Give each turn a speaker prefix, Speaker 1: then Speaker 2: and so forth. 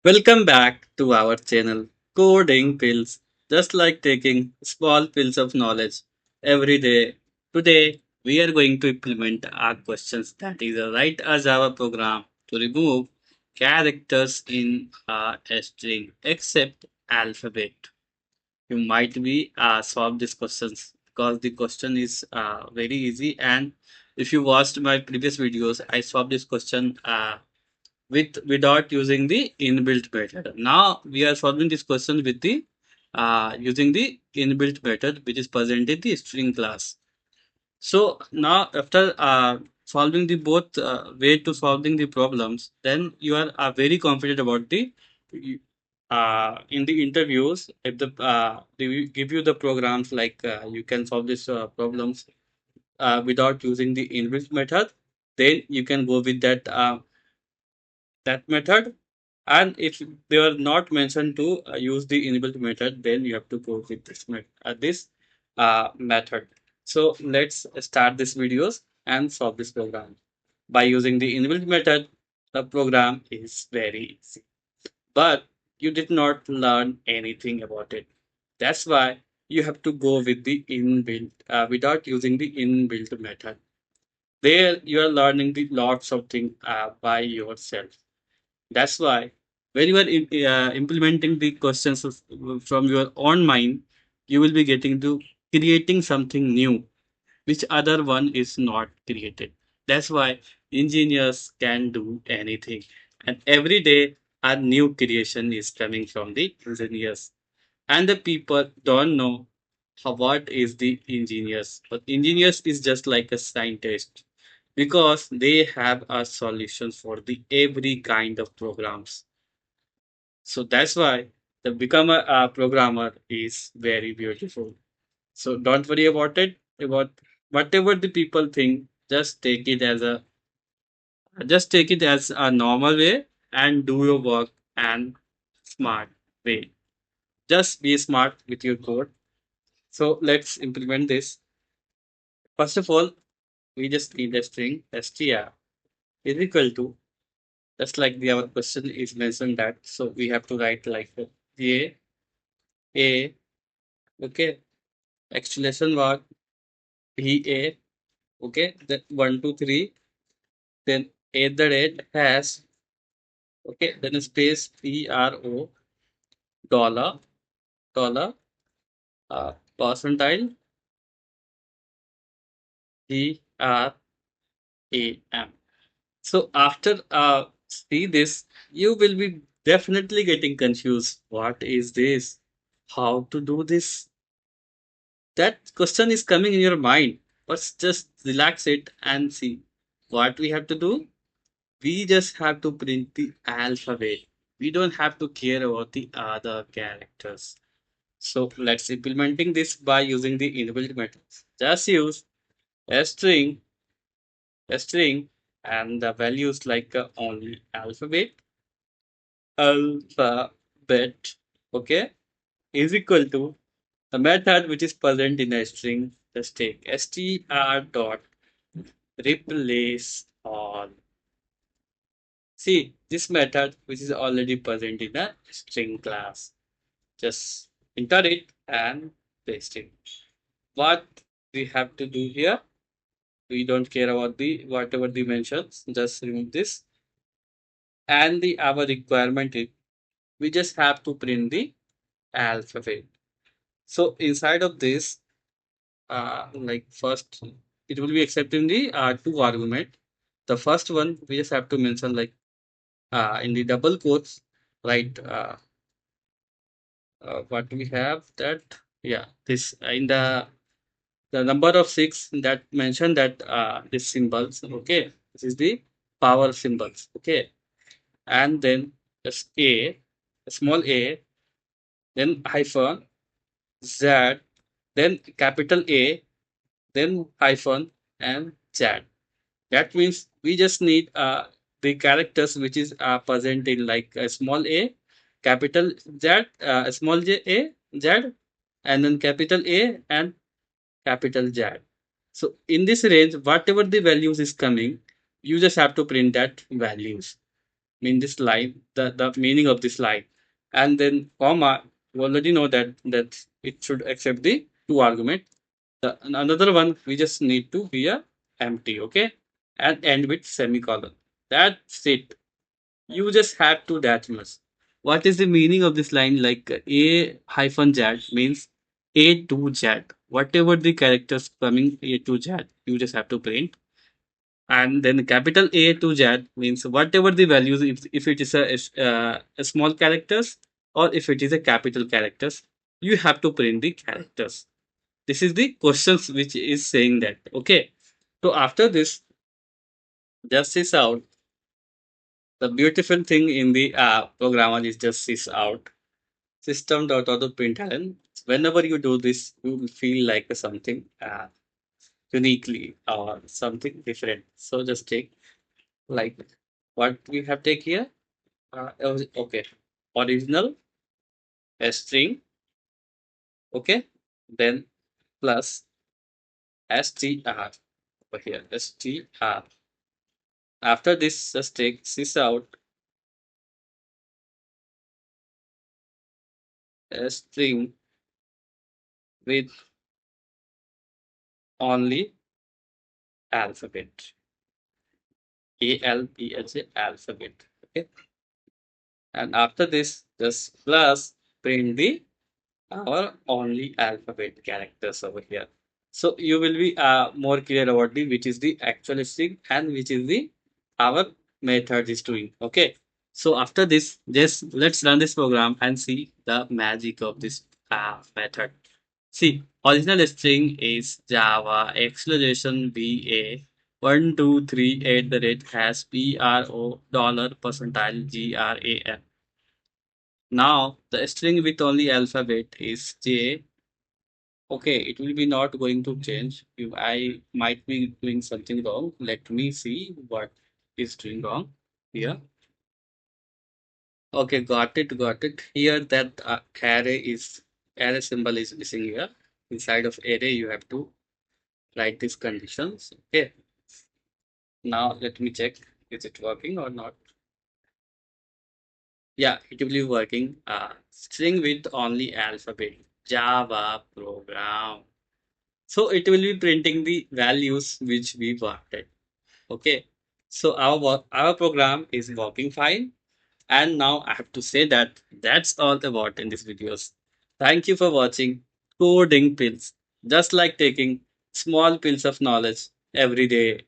Speaker 1: Welcome back to our channel, Coding Pills. Just like taking small pills of knowledge every day. Today, we are going to implement our questions that is a write a Java program to remove characters in a string except alphabet. You might be solve these questions because the question is very easy, and if you watched my previous videos, I solved this question without using the inbuilt method. Now we are solving this question with the using the inbuilt method which is present in the string class. So now after solving the both way to solving the problems, then you are very confident about the in the interviews. If they will give you the programs like you can solve these problems without using the inbuilt method, then you can go with that method. And if they are not mentioned to use the inbuilt method, then you have to go with this method. So let's start this videos and solve this program. By using the inbuilt method, the program is very easy. But you did not learn anything about it. That's why you have to go with the inbuilt without using the inbuilt method. There you are learning the lots of things by yourself. That's why when you are implementing the questions from your own mind, you will be getting to creating something new, which other one is not created. That's why engineers can do anything. And every day, a new creation is coming from the engineers. And the people don't know what is the engineers. But engineers is just like a scientist because they have a solution for the every kind of programs. So that's why the become a programmer is very beautiful. So don't worry about it. About whatever the people think, just take it as a normal way and do your work and smart way. Just be smart with your code. So let's implement this. First of all, we just need a string str is equal to just like the our question is mentioned that. So we have to write like a okay exclamation mark PA, okay, then 1, 2, 3, then at the rate hash, okay, then space PRO, dollar, dollar, percentile, GRAM. So after see this, you will be definitely getting confused. What is this? How to do this? That question is coming in your mind. But just relax it and see what we have to do. We just have to print the alphabet. We don't have to care about the other characters. So let's implementing this by using the inbuilt methods. Just use a string, and the values like only alphabet, okay, is equal to the method which is present in a string. Just take str dot replace all. See, this method which is already present in a string class. Just enter it and paste it. What we have to do here, we don't care about the whatever the mentions, just remove this. And the our requirement is we just have to print the alphabet. So inside of this, like first, it will be accepting the two argument. The first one we just have to mention like in the double quotes, right? What we have that, yeah, this in the number of six that mention that this symbols, okay, this is the power symbols, okay, and then just a small a, then hyphen z, then capital A, then hyphen and z. That means we just need the characters which is present in like a small a, capital Z, small j a z, and then capital A and capital Z. So in this range, whatever the values is coming, you just have to print that values. mean this line, the meaning of this line. And then comma, you already know that it should accept the two argument. Another one we just need to be a empty, okay? And end with semicolon. That's it. You just have to that much. What is the meaning of this line? Like A hyphen Z means A to Z. Whatever the characters coming A to Z, you just have to print. And then capital A to Z means whatever the values, if it is a small characters or if it is a capital characters, you have to print the characters. This is the questions which is saying that. Okay. So after this, just this out. The beautiful thing in the programmer is just this out. System.auto-println. Whenever you do this, you will feel like something uniquely or something different. So just take like what we have take here. Okay, original string. Okay, then plus str over here str. After this, just take this out a string with only alphabet. Alphabet. Okay, and after this, just plus print the our only alphabet characters over here. So you will be more clear about the which is the actual string and which is the our method is doing. Okay. So after this, just let's run this program and see the magic of this method. See, original string is Java acceleration BA 123 at the rate has PRO dollar percentile GRAM. Now the string with only alphabet is J. Okay, it will be not going to change. If I might be doing something wrong, let me see what is doing wrong here. Okay, got it, got it. Here that array symbol is missing here. Inside of array, you have to write these conditions. Okay, now let me check is it working or not. Yeah, it will be working. String with only alphabet. Java program. So it will be printing the values which we wanted. Okay. So our program is working fine. And now I have to say that that's all about in these videos. Thank you for watching Coding Pills. Just like taking small pills of knowledge every day.